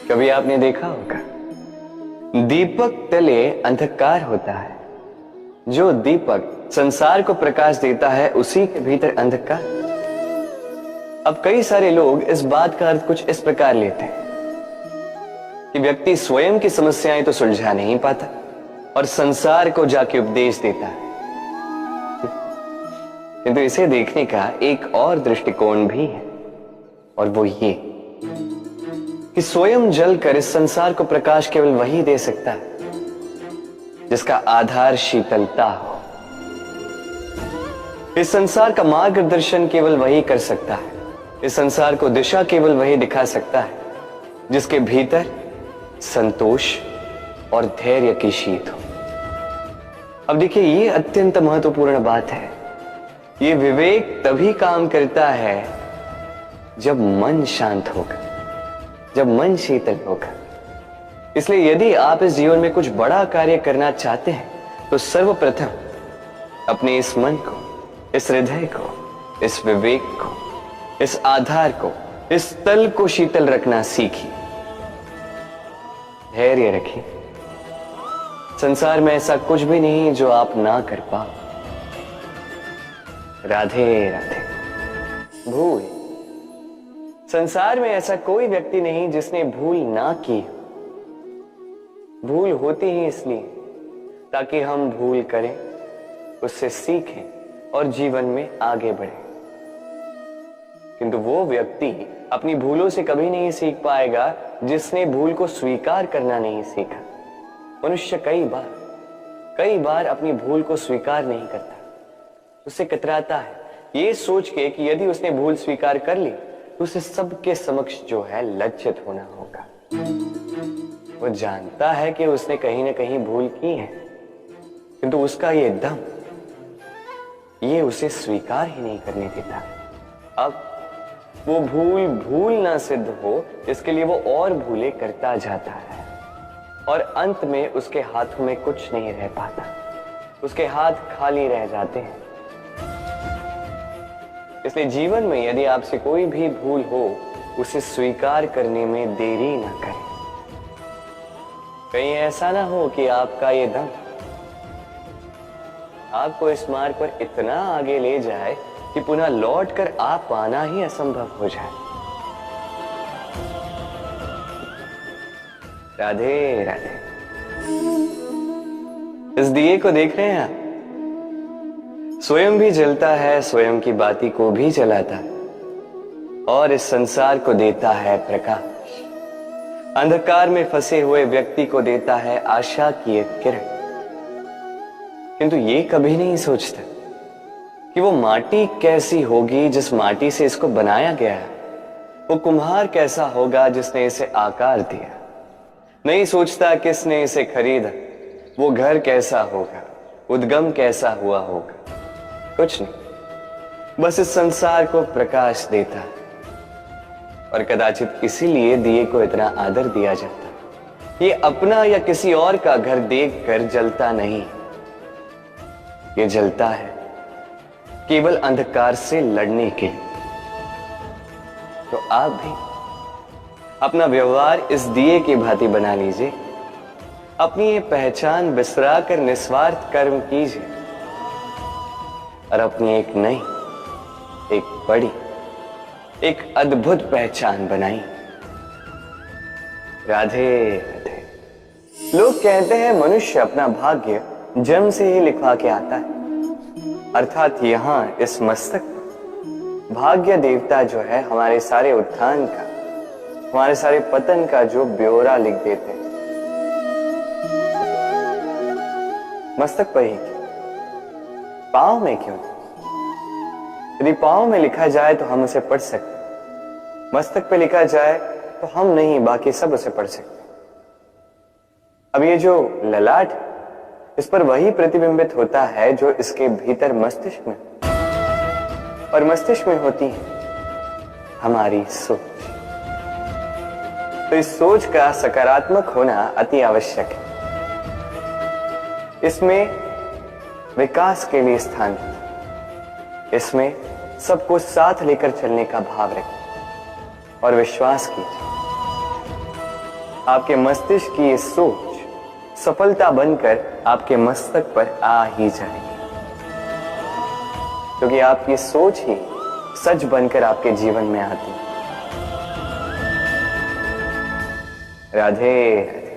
कभी आपने देखा होगा, दीपक तले अंधकार होता है। जो दीपक संसार को प्रकाश देता है, उसी के भीतर अंधकार। अब कई सारे लोग इस बात का अर्थ कुछ इस प्रकार लेते हैं कि व्यक्ति स्वयं की समस्याएं तो सुलझा नहीं पाता और संसार को जाके उपदेश देता है। किंतु इसे देखने का एक और दृष्टिकोण भी है, और वो ये कि स्वयं जलकर इस संसार को प्रकाश केवल वही दे सकता है जिसका आधार शीतलता हो। इस संसार का मार्गदर्शन केवल वही कर सकता है, इस संसार को दिशा केवल वही दिखा सकता है जिसके भीतर संतोष और धैर्य की शीत हो। अब देखिए, ये अत्यंत महत्वपूर्ण बात है। ये विवेक तभी काम करता है जब मन शांत होगा, जब मन शीतल होगा। इसलिए यदि आप इस जीवन में कुछ बड़ा कार्य करना चाहते हैं तो सर्वप्रथम अपने इस मन को, इस हृदय को, इस विवेक को, इस आधार को, इस तल को शीतल रखना सीखिए। धैर्य रखिए। संसार में ऐसा कुछ भी नहीं जो आप ना कर पाओ। राधे राधे। भूल, संसार में ऐसा कोई व्यक्ति नहीं जिसने भूल ना की। भूल होती ही इसलिए ताकि हम भूल करें, उससे सीखें और जीवन में आगे बढ़ें। किंतु वो व्यक्ति अपनी भूलों से कभी नहीं सीख पाएगा जिसने भूल को स्वीकार करना नहीं सीखा। मनुष्य कई बार अपनी भूल को स्वीकार नहीं करता, उससे कतराता है, ये सोच के कि यदि उसने भूल स्वीकार कर ली तो उसे सबके समक्ष जो है लज्जित होना होगा। वो जानता है कि उसने कहीं ना कहीं भूल की है, किंतु उसका ये दम ये उसे स्वीकार ही नहीं करने देता। अब वो भूल ना सिद्ध हो, इसके लिए वो और भूलें करता जाता है और अंत में उसके हाथों में कुछ नहीं रह पाता, उसके हाथ खाली रह जाते हैं। इसलिए जीवन में यदि आपसे कोई भी भूल हो, उसे स्वीकार करने में देरी ना करें। कहीं ऐसा ना हो कि आपका ये दम आपको इस मार्ग पर इतना आगे ले जाए कि पुनः लौटकर आप पाना ही असंभव हो जाए। राधे राधे। इस दिए को देख रहे हैं आप? स्वयं भी जलता है, स्वयं की बाती को भी जलाता है और इस संसार को देता है प्रकाश। अंधकार में फंसे हुए व्यक्ति को देता है आशा की एक किरण। किंतु ये कभी नहीं सोचता कि वो माटी कैसी होगी जिस माटी से इसको बनाया गया है, वो कुम्हार कैसा होगा जिसने इसे आकार दिया। नहीं सोचता किसने इसे खरीदा, वो घर कैसा होगा, उद्गम कैसा हुआ होगा। कुछ नहीं, बस इस संसार को प्रकाश देता है। और कदाचित इसीलिए दिए को इतना आदर दिया जाता। ये अपना या किसी और का घर देखकर जलता नहीं, ये जलता है केवल अंधकार से लड़ने के लिए। तो आप भी अपना व्यवहार इस दिए की भांति बना लीजिए। अपनी ये पहचान बिसरा कर निस्वार्थ कर्म कीजिए और अपनी एक नई, एक बड़ी, एक अद्भुत पहचान बनाई। राधे राधे। लोग कहते हैं मनुष्य अपना भाग्य जन्म से ही लिखवा के आता है, अर्थात यहां इस मस्तक पर भाग्य देवता जो है हमारे सारे उत्थान का, हमारे सारे पतन का जो ब्यौरा लिख देते हैं। मस्तक पर ही क्यों, पांव में क्यों? यदि पांव में लिखा जाए तो हम उसे पढ़ सकते, मस्तक पे लिखा जाए तो हम नहीं, बाकी सब उसे पढ़ सकते। अब ये जो ललाट, इस पर वही प्रतिबिंबित होता है जो इसके भीतर मस्तिष्क में, और मस्तिष्क में होती है हमारी सोच। तो इस सोच का सकारात्मक होना अति आवश्यक है। इसमें विकास के लिए स्थान है, इसमें सबको साथ लेकर चलने का भाव रखें और विश्वास कीजिए आपके मस्तिष्क की ये सोच सफलता बनकर आपके मस्तक पर आ ही जाएगी, क्योंकि आपकी सोच ही सच बनकर आपके जीवन में आती है। राधे राधे।